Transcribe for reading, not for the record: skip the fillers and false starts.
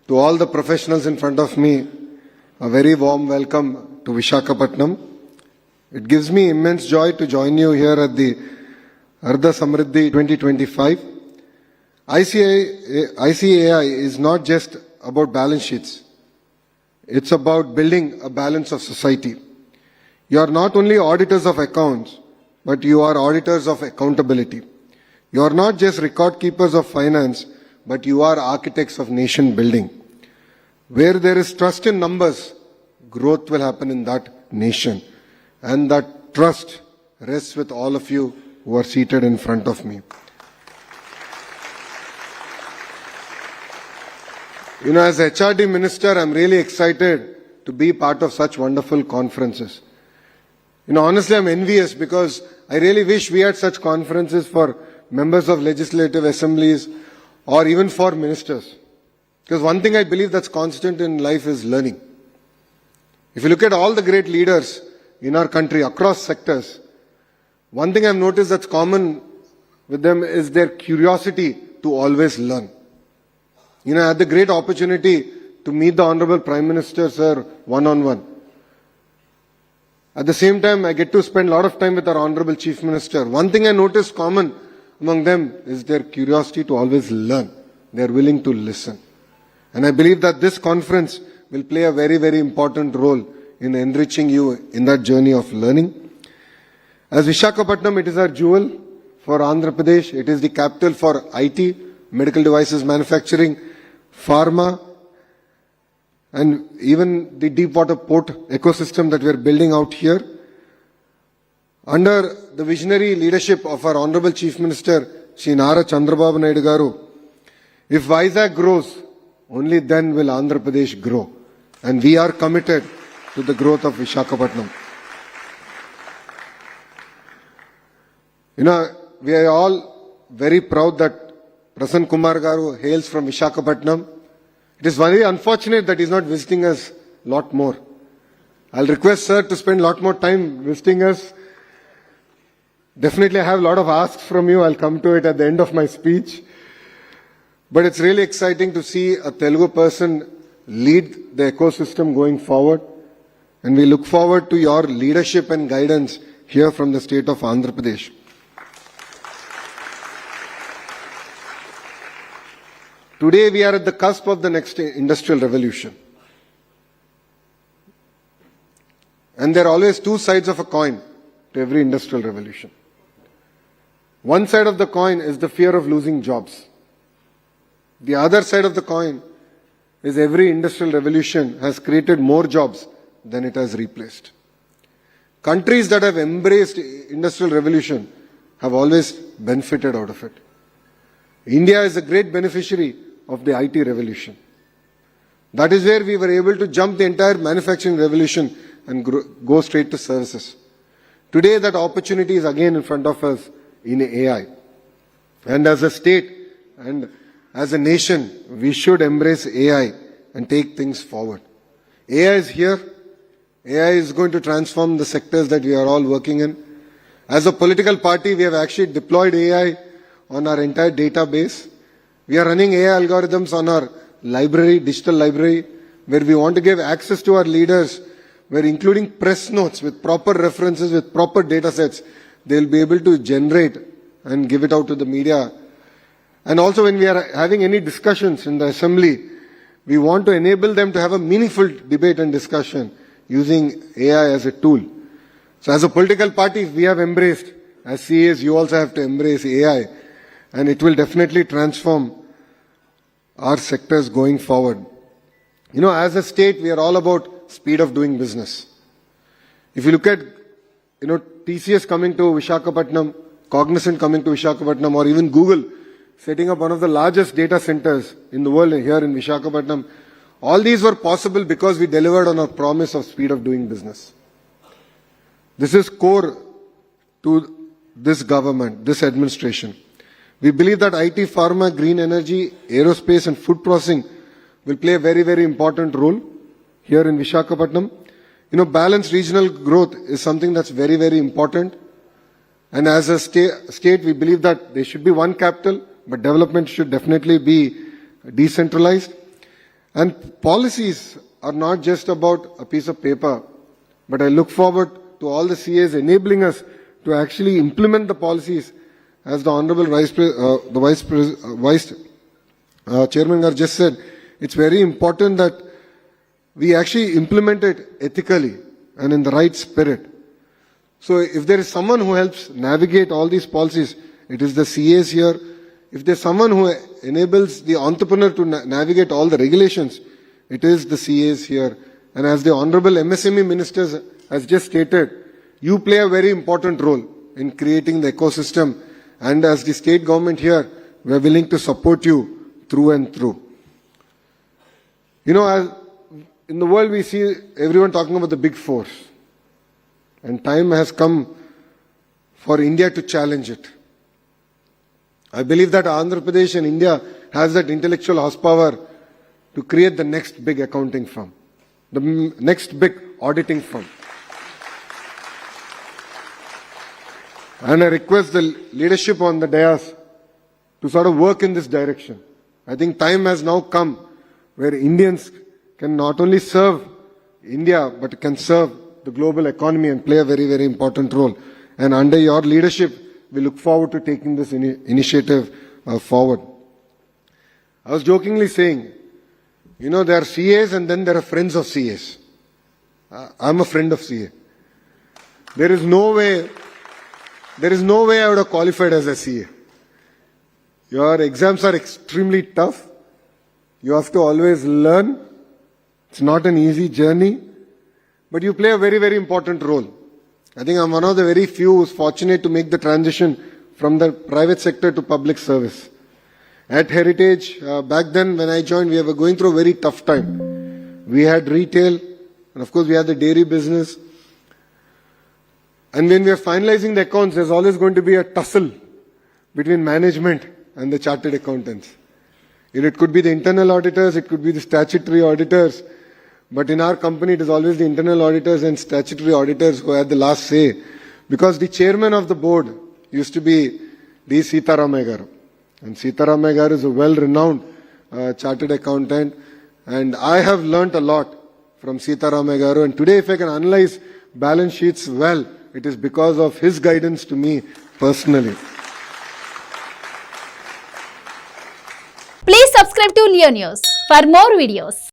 To all the professionals in front of me, a very warm welcome to Visakhapatnam. It gives me immense joy to join you here at the Ardha Samriddhi 2025. ICAI is not just about balance sheets. It's about building a balance of society. You are not only auditors of accounts, but you are auditors of accountability. You are not just record keepers of finance, but you are architects of nation building. Where there is trust in numbers, growth will happen in that nation. And that trust rests with all of you who are seated in front of me. As HRD Minister, I'm really excited to be part of such wonderful conferences. Honestly, I'm envious because I really wish we had such conferences for members of legislative assemblies or even for ministers. Because one thing I believe that's constant in life is learning. If you look at all the great leaders in our country across sectors, one thing I've noticed that's common with them is their curiosity to always learn. I had the great opportunity to meet the Honorable Prime Minister, sir, one-on-one. At the same time, I get to spend a lot of time with our Honorable Chief Minister. One thing I noticed common among them is their curiosity to always learn. They are willing to listen. And I believe that this conference will play a very, very important role in enriching you in that journey of learning. As Visakhapatnam, it is our jewel for Andhra Pradesh. It is the capital for IT, medical devices manufacturing, pharma, and even the deep water port ecosystem that we are building out here. Under the visionary leadership of our Honorable Chief Minister, Shri Nara Chandrababu Garu, if Vizag grows, only then will Andhra Pradesh grow. And we are committed to the growth of Visakhapatnam. We are all very proud that Prasanna Kumar Garu hails from Visakhapatnam. It is very unfortunate that he is not visiting us a lot more. I'll request sir to spend a lot more time visiting us. Definitely I have a lot of asks from you. I'll come to it at the end of my speech. But it's really exciting to see a Telugu person lead the ecosystem going forward. And we look forward to your leadership and guidance here from the state of Andhra Pradesh. Today we are at the cusp of the next industrial revolution. And there are always two sides of a coin to every industrial revolution. One side of the coin is the fear of losing jobs. The other side of the coin is every industrial revolution has created more jobs than it has replaced. Countries that have embraced industrial revolution have always benefited out of it. India is a great beneficiary of the IT revolution. That is where we were able to jump the entire manufacturing revolution and go straight to services. Today that opportunity is again in front of us in AI. And as a state and as a nation, we should embrace AI and take things forward. AI is here. AI is going to transform the sectors that we are all working in. As a political party, we have actually deployed AI on our entire database. We are running AI algorithms on our library, digital library, where we want to give access to our leaders, where including press notes with proper references, with proper data sets, they'll be able to generate and give it out to the media. And also when we are having any discussions in the assembly, we want to enable them to have a meaningful debate and discussion using AI as a tool. So as a political party, we have embraced, as CAs, you also have to embrace AI. And it will definitely transform our sectors going forward. As a state, we are all about speed of doing business. If you look at, TCS coming to Visakhapatnam, Cognizant coming to Visakhapatnam, or even Google setting up one of the largest data centers in the world here in Visakhapatnam, all these were possible because we delivered on our promise of speed of doing business. This is core to this government, this administration. We believe that IT, pharma, green energy, aerospace and food processing will play a very, very important role here in Visakhapatnam. Balanced regional growth is something that's very, very important. And as a state, we believe that there should be one capital, but development should definitely be decentralized. And policies are not just about a piece of paper, but I look forward to all the CAs enabling us to actually implement the policies, as the Honorable Vice Chairman Gar just said. It's very important that we actually implement it ethically and in the right spirit. So if there is someone who helps navigate all these policies, it is the CAs here. If there's someone who enables the entrepreneur to navigate all the regulations, it is the CAs here. And as the Honorable MSME Minister has just stated, you play a very important role in creating the ecosystem. And as the state government here, we are willing to support you through and through. You know, as in the world we see everyone talking about the big four. And time has come for India to challenge it. I believe that Andhra Pradesh and India has that intellectual horsepower to create the next big accounting firm, the next big auditing firm. And I request the leadership on the dais to sort of work in this direction. I think time has now come where Indians can not only serve India, but can serve the global economy and play a very, very important role. And under your leadership, we look forward to taking this initiative forward. I was jokingly saying, you know, there are CAs and then there are friends of CAs. I'm a friend of CA. There is no way I would have qualified as a CA. Your exams are extremely tough. You have to always learn. It's not an easy journey, but you play a very, very important role. I think I'm one of the very few who's fortunate to make the transition from the private sector to public service. At Heritage, back then when I joined, we were going through a very tough time. We had retail, and of course we had the dairy business. And when we are finalizing the accounts, there's always going to be a tussle between management and the chartered accountants. It could be the internal auditors, it could be the statutory auditors. But in our company, it is always the internal auditors and statutory auditors who had the last say. Because the chairman of the board used to be D. Sitaramaiah Garu. And Sitaramaiah Garu is a well-renowned chartered accountant. And I have learnt a lot from Sitaramaiah Garu. And today, if I can analyze balance sheets well, it is because of his guidance to me personally. Please subscribe to Leo News for more videos.